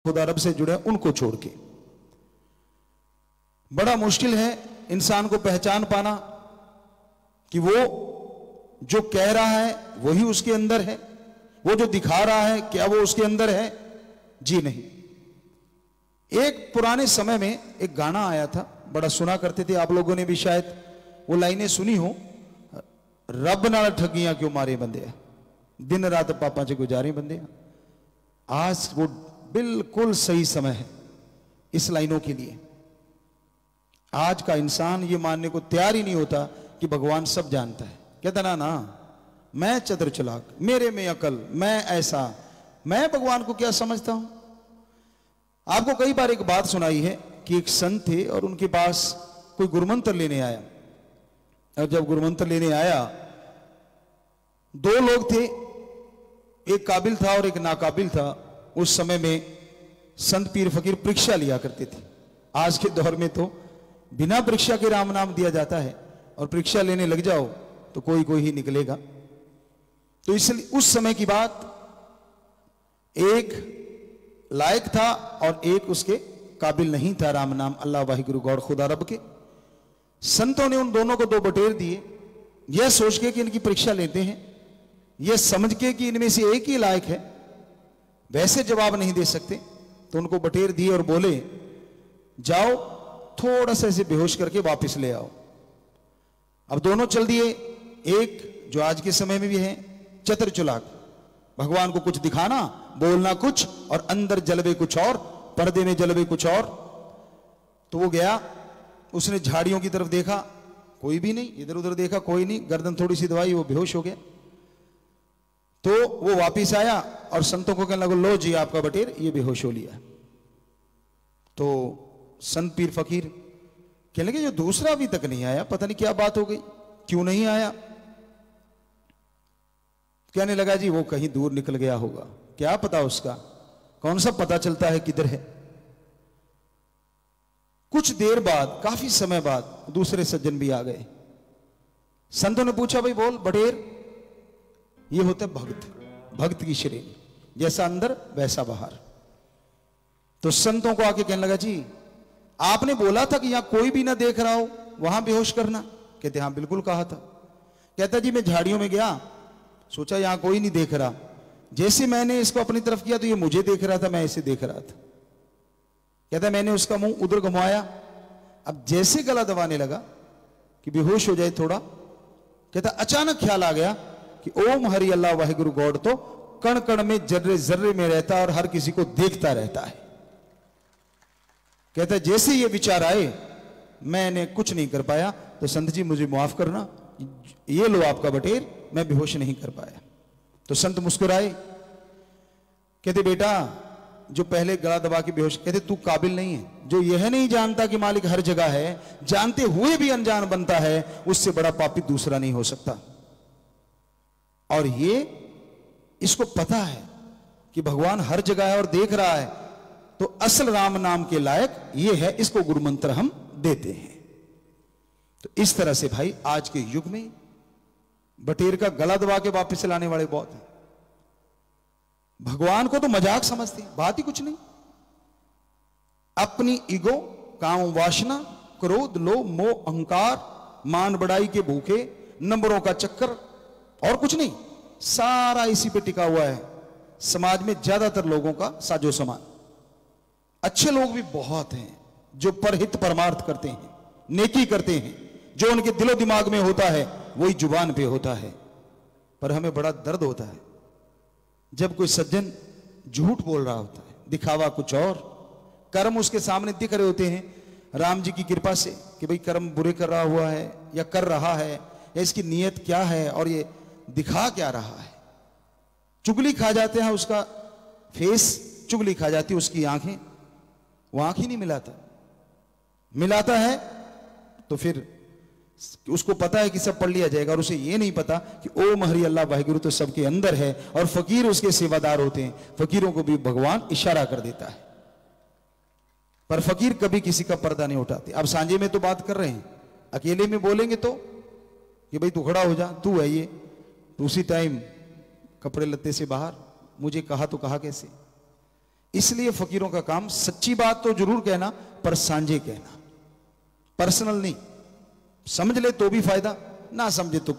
खुदा रब से जुड़े उनको छोड़ के। बड़ा मुश्किल है इंसान को पहचान पाना कि वो जो कह रहा है वही उसके अंदर है, वो जो दिखा रहा है क्या वो उसके अंदर है? जी नहीं। एक पुराने समय में एक गाना आया था, बड़ा सुना करते थे, आप लोगों ने भी शायद वो लाइनें सुनी हो। रब नाल ठगियां क्यों मारे बंदे, दिन रात पापा से गुजारे बंदे। आज वो बिल्कुल सही समय है इस लाइनों के लिए। आज का इंसान ये मानने को तैयार ही नहीं होता कि भगवान सब जानता है। कहता ना ना, मैं चतुर चालाक, मेरे में अकल, मैं ऐसा, मैं भगवान को क्या समझता हूं। आपको कई बार एक बात सुनाई है कि एक संत थे और उनके पास कोई गुरुमंत्र लेने आया, और जब गुरुमंत्र लेने आया दो लोग थे, एक काबिल था और एक नाकाबिल था। उस समय में संत पीर फकीर परीक्षा लिया करते थे। आज के दौर में तो बिना परीक्षा के राम नाम दिया जाता है, और परीक्षा लेने लग जाओ तो कोई कोई ही निकलेगा। तो इसलिए उस समय की बात, एक लायक था और एक उसके काबिल नहीं था राम नाम अल्लाह वाहिगुरु गौर खुदा रब के। संतों ने उन दोनों को दो बटेर दिए, यह सोच के कि इनकी परीक्षा लेते हैं, यह समझ के कि इनमें से एक ही लायक है, वैसे जवाब नहीं दे सकते। तो उनको बटेर दिए और बोले जाओ थोड़ा सा ऐसे बेहोश करके वापस ले आओ। अब दोनों चल दिए। एक जो आज के समय में भी है चतुर चालाक, भगवान को कुछ दिखाना, बोलना कुछ और अंदर जलवे कुछ और, पर्दे में जलवे कुछ और। तो वो गया, उसने झाड़ियों की तरफ देखा, कोई भी नहीं, इधर उधर देखा कोई नहीं, गर्दन थोड़ी सी दबाई, वो बेहोश हो गया। तो वो वापिस आया और संतों को कहने लगा लो जी आपका बटेर, ये बेहोश हो लिया। तो संत पीर फकीर कहने लगे जो दूसरा अभी तक नहीं आया, पता नहीं क्या बात हो गई, क्यों नहीं आया। कहने लगा जी वो कहीं दूर निकल गया होगा, क्या पता उसका, कौन सा पता चलता है किधर है। कुछ देर बाद, काफी समय बाद दूसरे सज्जन भी आ गए। संतों ने पूछा भाई बोल बटेर। ये होता है भक्त, भक्त की श्रेणी, जैसा अंदर वैसा बाहर। तो संतों को आके कहने लगा जी आपने बोला था कि यहां कोई भी ना देख रहा हो, वहां बेहोश करना। कहते हाँ बिल्कुल कहा था। कहता जी मैं झाड़ियों में गया, सोचा यहां कोई नहीं देख रहा, जैसे मैंने इसको अपनी तरफ किया तो ये मुझे देख रहा था, मैं इसे देख रहा था। कहता मैंने उसका मुंह उधर घुमाया, अब जैसे गला दबाने लगा कि बेहोश हो जाए थोड़ा, कहता अचानक ख्याल आ गया कि ओम हरि अल्लाह वाहिगुरु गॉड तो कण कण में जर्रे जर्रे में रहता है और हर किसी को देखता रहता है। कहता जैसे ये विचार आए मैंने कुछ नहीं कर पाया, तो संत जी मुझे माफ करना, ये लो आपका बटेर, मैं बेहोश नहीं कर पाया। तो संत मुस्कुराए, कहते बेटा जो पहले गला दबा के बेहोश, कहते तू काबिल नहीं है, जो यह नहीं जानता कि मालिक हर जगह है, जानते हुए भी अनजान बनता है, उससे बड़ा पापी दूसरा नहीं हो सकता। और ये इसको पता है कि भगवान हर जगह है और देख रहा है, तो असल राम नाम के लायक ये है, इसको गुरु मंत्र हम देते हैं। तो इस तरह से भाई आज के युग में बटेर का गला दबा के वापस लाने वाले बहुत हैं। भगवान को तो मजाक समझते हैं, बात ही कुछ नहीं। अपनी ईगो, काम वासना, क्रोध, लोभ, मोह, अहंकार, मान बढ़ाई के भूखे, नंबरों का चक्कर और कुछ नहीं, सारा इसी पे टिका हुआ है। समाज में ज्यादातर लोगों का साजो सामान। अच्छे लोग भी बहुत हैं जो परहित परमार्थ करते हैं, नेकी करते हैं, जो उनके दिलो दिमाग में होता है वही जुबान पे होता है। पर हमें बड़ा दर्द होता है जब कोई सज्जन झूठ बोल रहा होता है, दिखावा कुछ और, कर्म उसके सामने दिख रहे होते हैं राम जी की कृपा से कि भाई कर्म बुरे कर रहा हुआ है या कर रहा है, या इसकी नीयत क्या है और ये दिखा क्या रहा है। चुगली खा जाते हैं, उसका फेस चुगली खा जाती है, उसकी आंखें, वो आंख ही नहीं मिलाता, मिलाता है तो फिर उसको पता है कि सब पढ़ लिया जाएगा, और उसे ये नहीं पता कि ओम हरि अल्लाह वाहिगुरु तो सबके अंदर है और फकीर उसके सेवादार होते हैं। फकीरों को भी भगवान इशारा कर देता है, पर फकीर कभी किसी का पर्दा नहीं उठाते। अब सांझे में तो बात कर रहे हैं, अकेले में बोलेंगे तो कि भाई तू खड़ा हो जा, तू है ये, तो उसी टाइम कपड़े लत्ते से बाहर, मुझे कहा तो कहा कैसे। इसलिए फकीरों का काम सच्ची बात तो जरूर कहना, पर सांझे कहना, पर्सनल नहीं। समझ ले तो भी फायदा, ना समझे तो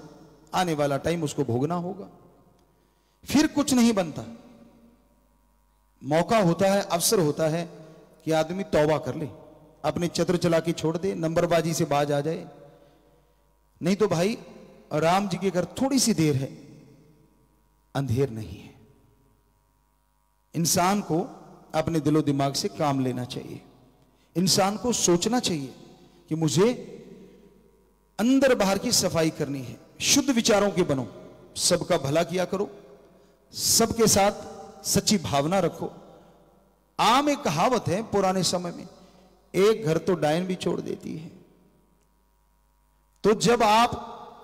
आने वाला टाइम उसको भोगना होगा, फिर कुछ नहीं बनता। मौका होता है, अवसर होता है कि आदमी तौबा कर ले, अपने चतुर चालाकी छोड़ दे, नंबरबाजी से बाज आ जाए। नहीं तो भाई राम जी के घर थोड़ी सी देर है, अंधेर नहीं है। इंसान को अपने दिलो दिमाग से काम लेना चाहिए, इंसान को सोचना चाहिए कि मुझे अंदर बाहर की सफाई करनी है, शुद्ध विचारों के बनो, सबका भला किया करो, सबके साथ सच्ची भावना रखो। आम एक कहावत है पुराने समय में, एक घर तो डायन भी छोड़ देती है। तो जब आप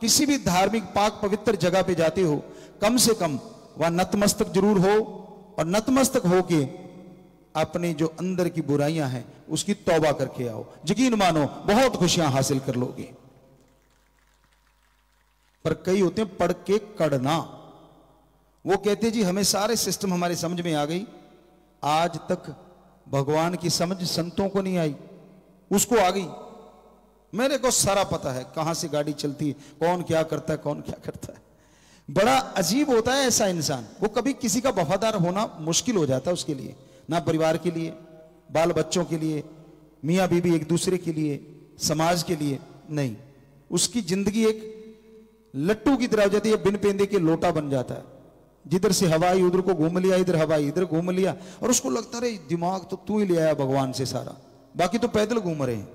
किसी भी धार्मिक पाक पवित्र जगह पे जाते हो, कम से कम वहां नतमस्तक जरूर हो, और नतमस्तक होके अपने जो अंदर की बुराइयां हैं उसकी तौबा करके आओ। यकीन मानो बहुत खुशियां हासिल कर लोगे। पर कई होते हैं पढ़ के कड़ना, वो कहते जी हमें सारे सिस्टम हमारे समझ में आ गई, आज तक भगवान की समझ संतों को नहीं आई, उसको आ गई। मेरे को सारा पता है कहां से गाड़ी चलती है, कौन क्या करता है, कौन क्या करता है। बड़ा अजीब होता है ऐसा इंसान, वो कभी किसी का वफादार होना मुश्किल हो जाता है उसके लिए, ना परिवार के लिए, बाल बच्चों के लिए, मियाँ बीबी एक दूसरे के लिए, समाज के लिए नहीं। उसकी जिंदगी एक लट्टू की तरह हो जाती है, बिन पेंदे के लोटा बन जाता है। जिधर से हवा आई उधर को घूम लिया, इधर हवा आई इधर घूम लिया, और उसको लगता रहे दिमाग तो तू ही ले आया भगवान से सारा, बाकी तो पैदल घूम रहे हैं।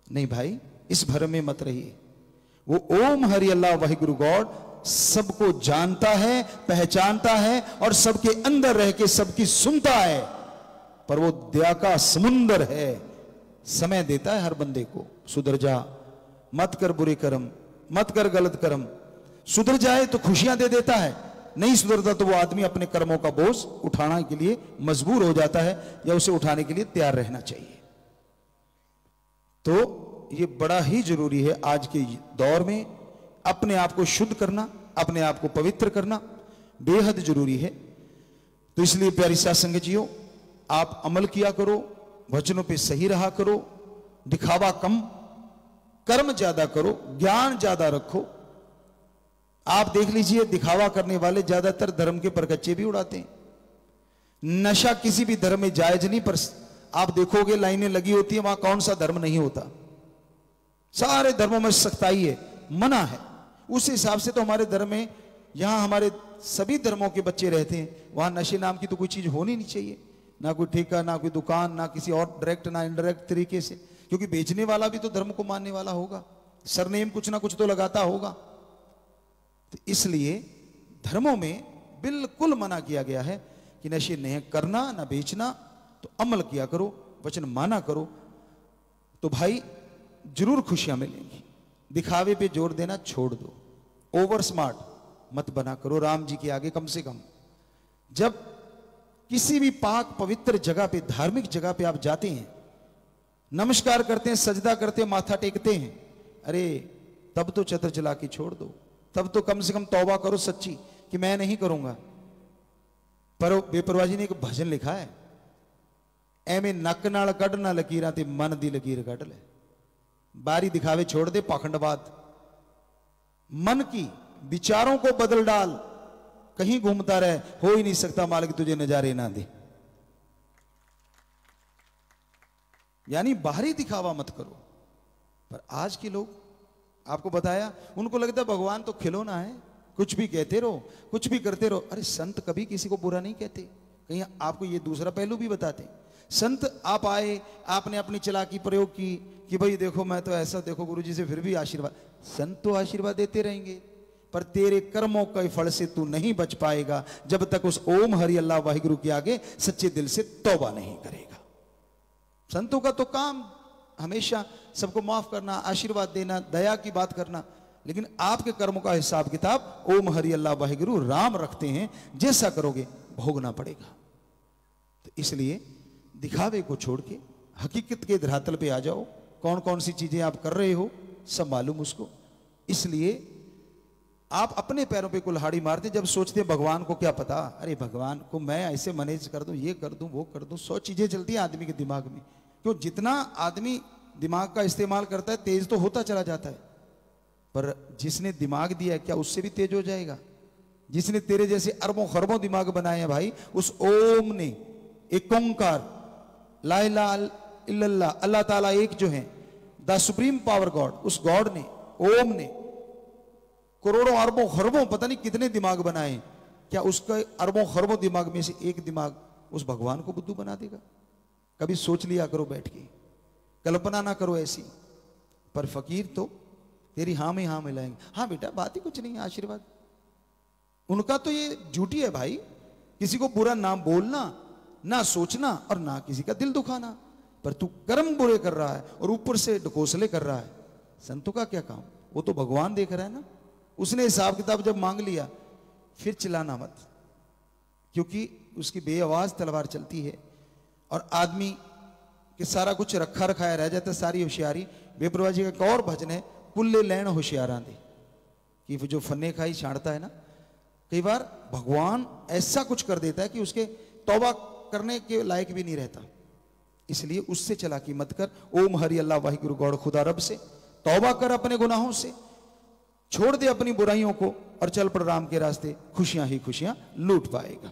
नहीं भाई, इस भ्रम में मत रहिए। वो ओम हरि अल्लाह वाहिगुरु गॉड सबको जानता है, पहचानता है, और सबके अंदर रह के सबकी सुनता है। पर वो दया का समुंदर है, समय देता है हर बंदे को। सुधर जा, मत कर बुरे कर्म, मत कर गलत कर्म। सुधर जाए तो खुशियां दे देता है, नहीं सुधरता तो वो आदमी अपने कर्मों का बोझ उठाने के लिए मजबूर हो जाता है, या उसे उठाने के लिए तैयार रहना चाहिए। तो ये बड़ा ही जरूरी है आज के दौर में, अपने आप को शुद्ध करना, अपने आप को पवित्र करना बेहद जरूरी है। तो इसलिए प्यारी साध संगत जियो, आप अमल किया करो, वचनों पे सही रहा करो, दिखावा कम, कर्म ज्यादा करो, ज्ञान ज्यादा रखो। आप देख लीजिए, दिखावा करने वाले ज्यादातर धर्म के परकच्चे भी उड़ाते हैं। नशा किसी भी धर्म में जायज नहीं, पर आप देखोगे लाइनें लगी होती है, वहां कौन सा धर्म नहीं होता। सारे धर्मों में सख्ताई है, मना है। उस हिसाब से तो हमारे धर्म में, यहां हमारे सभी धर्मों के बच्चे रहते हैं, वहां नशे नाम की तो कोई चीज होनी नहीं चाहिए, ना कोई ठेका, ना कोई दुकान, ना किसी और डायरेक्ट ना इनडायरेक्ट तरीके से, क्योंकि बेचने वाला भी तो धर्म को मानने वाला होगा, सरनेम कुछ ना कुछ तो लगाता होगा। तो इसलिए धर्मों में बिल्कुल मना किया गया है कि नशे नहीं करना, ना बेचना। तो अमल किया करो, वचन माना करो, तो भाई जरूर खुशियां मिलेंगी। दिखावे पे जोर देना छोड़ दो, ओवर स्मार्ट मत बना करो राम जी के आगे। कम से कम जब किसी भी पाक पवित्र जगह पे, धार्मिक जगह पे आप जाते हैं, नमस्कार करते हैं, सजदा करते हैं, माथा टेकते हैं, अरे तब तो चतर चला के छोड़ दो, तब तो कम से कम तौबा करो सच्ची कि मैं नहीं करूंगा। पर बेपरवाही ने एक भजन लिखा है, एवें नक नाल कढ़ना लकीरां ते मन दी लकीर कढ़ ले। बारी दिखावे छोड़ दे, पाखंडवाद, मन की विचारों को बदल डाल, कहीं घूमता रहे, हो ही नहीं सकता मालिक तुझे नजारे ना दे। यानी बाहरी दिखावा मत करो। पर आज के लोग, आपको बताया, उनको लगता है भगवान तो खिलौना है, कुछ भी कहते रहो, कुछ भी करते रहो। अरे संत कभी किसी को बुरा नहीं कहते। कहीं आपको ये दूसरा पहलू भी बताते, संत आप आए, आपने अपनी चालाकी प्रयोग की कि भाई देखो मैं तो ऐसा, देखो गुरुजी से फिर भी आशीर्वाद। संत तो आशीर्वाद देते रहेंगे, पर तेरे कर्मों के फल से तू नहीं बच पाएगा जब तक उस ओम हरि अल्लाह वाहिगुरु के आगे सच्चे दिल से तौबा नहीं करेगा। संतों का तो काम हमेशा सबको माफ करना, आशीर्वाद देना, दया की बात करना, लेकिन आपके कर्मों का हिसाब किताब ओम हरि अल्लाह वाहिगुरु राम रखते हैं। जैसा करोगे भोगना पड़ेगा। तो इसलिए दिखावे को छोड़ के हकीकत के धरातल पे आ जाओ। कौन कौन सी चीजें आप कर रहे हो सब मालूम उसको। इसलिए आप अपने पैरों पे कुल्हाड़ी मारते जब सोचते भगवान को क्या पता, अरे भगवान को मैं ऐसे मैनेज कर दूं, ये कर दूं, वो कर दूं। 100 चीजें चलती हैं आदमी के दिमाग में। क्यों? जितना आदमी दिमाग का इस्तेमाल करता है तेज तो होता चला जाता है, पर जिसने दिमाग दिया है क्या उससे भी तेज हो जाएगा? जिसने तेरे जैसे अरबों खरबों दिमाग बनाए हैं भाई, उस ओम ने, एक ओंकार, ला इलाहा इल्लल्लाह, अल्लाह ताला एक जो है, द सुप्रीम पावर गॉड, उस गॉड ने, ओम ने करोड़ों अरबों खरबों पता नहीं कितने दिमाग बनाए, क्या उसका अरबों खरबों दिमाग में से एक दिमाग उस भगवान को बुद्धू बना देगा? कभी सोच लिया करो बैठ के, कल्पना ना करो ऐसी। पर फकीर तो तेरी हाँ में हाँ मिलाएंगे। हाँ बेटा बात ही कुछ नहीं है, आशीर्वाद। उनका तो ये ड्यूटी है भाई, किसी को बुरा ना बोलना, ना सोचना और ना किसी का दिल दुखाना। पर तू कर्म बुरे कर रहा है और ऊपर से ढकोसले कर रहा है। संतों का क्या काम? वो तो भगवान देख रहा है ना। उसने हिसाब किताब जब मांग लिया फिर चिल्लाना मत, क्योंकि उसकी बेआवाज तलवार चलती है और आदमी के सारा कुछ रखा रखाया रह जाता है, सारी होशियारी। बेपरवाह जी का एक और भजन है, कुल्ले लैन होशियारा दे, कि वो जो फन्ने खाई छाड़ता है ना, कई बार भगवान ऐसा कुछ कर देता है कि उसके तौबा करने के लायक भी नहीं रहता। इसलिए उससे चालाकी मत कर। ओम हरि अल्लाह वाहिगुरु गौड़ खुदा रब से तौबा कर, अपने गुनाहों से छोड़ दे अपनी बुराइयों को और चल पड़ राम के रास्ते, खुशियां ही खुशियां लूट पाएगा।